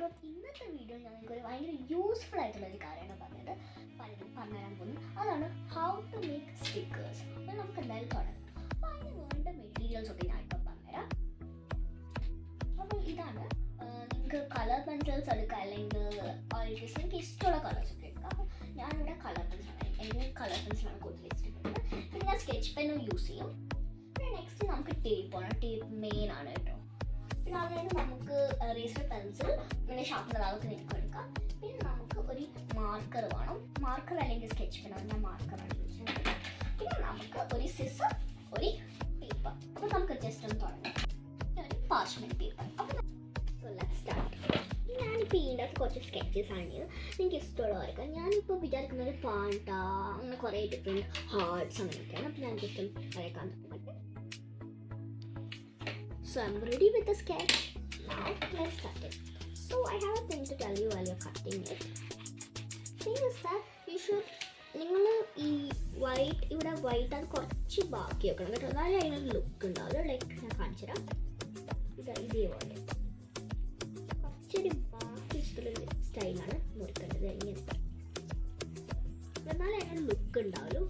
അപ്പോൾ ഇന്നത്തെ വീഡിയോ ഞാൻ നിങ്ങൾക്ക് ഭയങ്കര യൂസ്ഫുൾ ആയിട്ടുള്ള ഒരു കാര്യമാണ് പറഞ്ഞുതരാൻ പോകുന്നത്. അതാണ് ഹൗ ടു മേക്ക് സ്റ്റിക്കേഴ്സ്. അപ്പോൾ നമുക്ക് എന്തായാലും തുടങ്ങാം. അപ്പോൾ അതിന് വേണ്ട മെറ്റീരിയൽസ് ഒക്കെ ഞാൻ ഇപ്പോൾ പറഞ്ഞുതരാം. അപ്പോൾ ഇതാണ്, നിങ്ങൾക്ക് കളർ പെൻസിൽസ് എടുക്കുക, അല്ലെങ്കിൽ ഓയിൽസ് നിങ്ങൾക്ക് ഇഷ്ടമുള്ള കളേഴ്സ് ഒക്കെ എടുക്കുക. അപ്പോൾ ഞാനിവിടെ കളർ പെൻസിലാണ്, എൻ്റെ കളർ പെൻസിലാണ് കൂടുതൽ ഇഷ്ടപ്പെടുന്നത്. പിന്നെ ഞാൻ സ്കെച്ച് പെന്നും യൂസ് ചെയ്യും. പിന്നെ നെക്സ്റ്റ് നമുക്ക് ടേപ്പാണ്. ടേപ്പ് മെയിൻ ആണ് കേട്ടോ. പിന്നെ അതായത് നമുക്ക് റേസർ പെൻസിൽ പിന്നെ ഷാർപ്പനർ അതൊക്കെ നിങ്ങൾക്ക് എടുക്കാം. പിന്നെ നമുക്ക് ഒരു മാർക്കർ വേണം. മാർക്കർ അല്ലെങ്കിൽ സ്കെച്ച് പെൻ, ഞാൻ മാർക്കറാണ് യൂസ് ചെയ്യുന്നത്. പിന്നെ നമുക്ക് ഒരു സിസർ, ഒരു പേപ്പർ. അപ്പോൾ നമുക്ക് ജസ്റ്റ് ഒന്ന് തുടങ്ങാം. ഒരു പാർച്ച്മെൻറ്റ് പേപ്പർ. അപ്പോൾ ഞാനിപ്പോൾ ഇതിൻ്റെ അകത്ത് കുറച്ച് സ്കെച്ചസ് ആണ് എനിക്ക് ഇഷ്ടമുള്ളവർക്ക്. ഞാനിപ്പോൾ വിചാരിക്കുന്നത് പാണ്ട അങ്ങനെ കുറേ ഡിഫറെൻറ്റ് ഹാർട്സ് അങ്ങനെയൊക്കെയാണ്. അപ്പോൾ ഞാൻ ജസ്റ്റ് വരയ്ക്കാൻ തുടങ്ങട്ടെ. So I'm ready with the sketch. Now let's cut it. So I have a thing to tell you while you're cutting it. Thing is that you should, നിങ്ങൾ ഈ white, ഇവിടെ white അത് കുറച്ച് ബാക്കി വെക്കണം കേട്ടോ. എന്നാലും അതിനൊരു ലുക്ക് ഉണ്ടാവും. ലൈക്ക് ഞാൻ കാണിച്ചു തരാം. ഇതേപോലെ കുറച്ചൊരു ബാക്കി ഇഷ്ടമുള്ള സ്റ്റൈലാണ് മുറിക്കേണ്ടത്. ഇങ്ങനത്തെ എന്നാലും അതിനൊരു ലുക്ക് ഉണ്ടാവുമല്ലോ.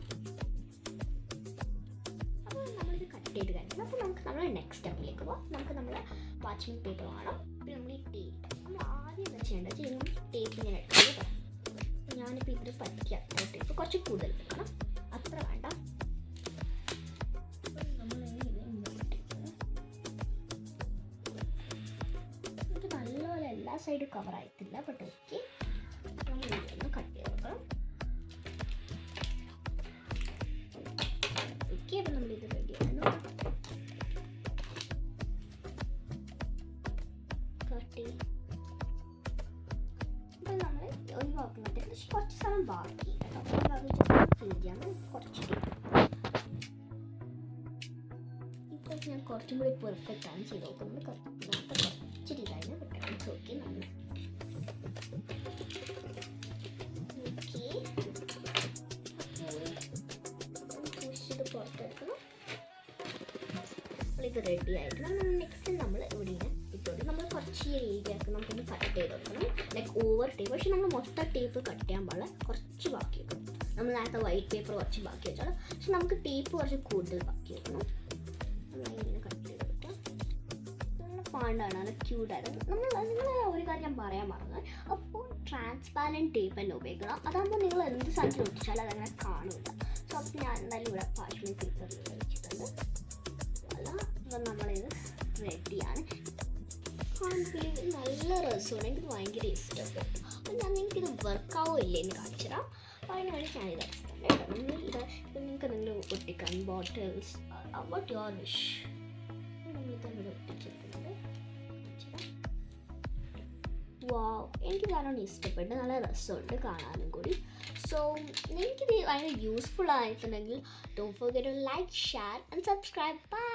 അപ്പോൾ നമ്മളിത് കട്ട് ചെയ്ത് കഴിഞ്ഞാൽ അപ്പോൾ നമുക്ക് നമ്മൾ നെക്സ്റ്റ് സ്റ്റെപ്പിലേക്ക് പോകാം. നമുക്ക് നമ്മുടെ പാർച്ച്മെൻറ്റ് പേപ്പർ വേണം. പിന്നെ നമ്മൾ ഈ ടേപ്പ്, നമ്മൾ ആദ്യം എന്താ ചെയ്യേണ്ടത് ചെയ്യുമ്പോൾ ടേപ്പ് ഇങ്ങനെ എടുക്കുന്നത് കേട്ടോ. ഞാനിപ്പോൾ ഇതിൽ പറ്റിക്കാം ടേപ്പ് കുറച്ച് കൂടുതൽ എടുക്കണം, അത്ര വേണ്ട. ഇത് നല്ലപോലെ എല്ലാ സൈഡും കവർ ആയിട്ടില്ല, ബട്ട് ഓക്കെ. നമ്മൾ ഇതൊന്ന് കട്ട് ചെയ്ത് കൊടുക്കണം. ഓക്കെ, അപ്പം നമ്മളിത് റെഡിയാണ്. അപ്പോൾ നമ്മൾ ഒഴിവാക്കുന്നുണ്ട് കുറച്ച് സമയം ബാക്കി കേട്ടോ. ചെയ്യാൻ കുറച്ച് ഇപ്പോൾ ഞാൻ കുറച്ചും കൂടി പെർഫെക്റ്റ് ആണ് ചെയ്ത് നോക്കുന്നത്. കുറച്ച് ഡിസൈന് കിട്ടണം. ഓക്കെ, നമ്മൾ ഇത് പുറത്തെടുക്കണം. ഇത് റെഡി ആയിട്ട് നെക്സ്റ്റ് നമ്മൾ ഇവിടെ ഇട്ടോണ്ട് നമ്മൾ കുറച്ച് ഏരിയ ആക്കി നമുക്കൊന്ന് കട്ട് ചെയ്ത് വെക്കണം. Like over tape. പക്ഷെ നമ്മൾ മൊത്തം ടേപ്പ് കട്ട് ചെയ്യാൻ പാടില്ല, കുറച്ച് ബാക്കി വെക്കണം. നമ്മൾ നേരത്തെ വൈറ്റ് പേപ്പർ കുറച്ച് ബാക്കി വെച്ചാൽ, പക്ഷെ നമുക്ക് ടേപ്പ് കുറച്ച് കൂടുതൽ ബാക്കി വെക്കണം. നമ്മളിങ്ങനെ കട്ട് ചെയ്ത് വെക്കാം. നല്ല ഫണ്ടാണ്, നല്ല ക്യൂട്ടായിട്ട്. നിങ്ങൾ ഒരു കാര്യം ഞാൻ പറയാൻ മറന്നത്, അപ്പോൾ ട്രാൻസ്പാരൻറ്റ് ടേപ്പ് തന്നെ ഉപയോഗിക്കണം. അതാകുമ്പോൾ നിങ്ങൾ എന്ത് സാധനം ഒട്ടിച്ചാലും അതങ്ങനെ കാണില്ല. സോ അപ്പോൾ ഞാൻ എന്തായാലും ഇവിടെ പാർച്ച്മെൻറ്റ് പേപ്പറിൽ വെച്ചിട്ടുണ്ട്. അല്ല, അപ്പം നമ്മളിത് റെഡിയാണ്. നല്ല രസമാണ്, എനിക്ക് ഭയങ്കര ഇഷ്ടപ്പെട്ടു. അപ്പം ഞാൻ നിങ്ങൾക്കിത് വർക്കാവോ ഇല്ലേ എന്ന് കാണിച്ചുതരാം. അപ്പോൾ അതിന് വേണ്ടി ഞാനിത് ഇത് നിങ്ങൾക്ക് നിങ്ങൾ ഒട്ടിക്കാൻ ബോട്ടിൽസ് വാട്ട് യുവർ വിഷ് നമ്മളിത് ഒട്ടിച്ചിട്ടുണ്ട്. വാവ്, എനിക്ക് നല്ലോണം ഇഷ്ടപ്പെട്ടു. നല്ല രസമുണ്ട് കാണാനും കൂടി. സോ നിങ്ങൾക്കിത് ഭയങ്കര യൂസ്ഫുൾ ആയിട്ടുണ്ടെങ്കിൽ don't forget to like, share and subscribe. By.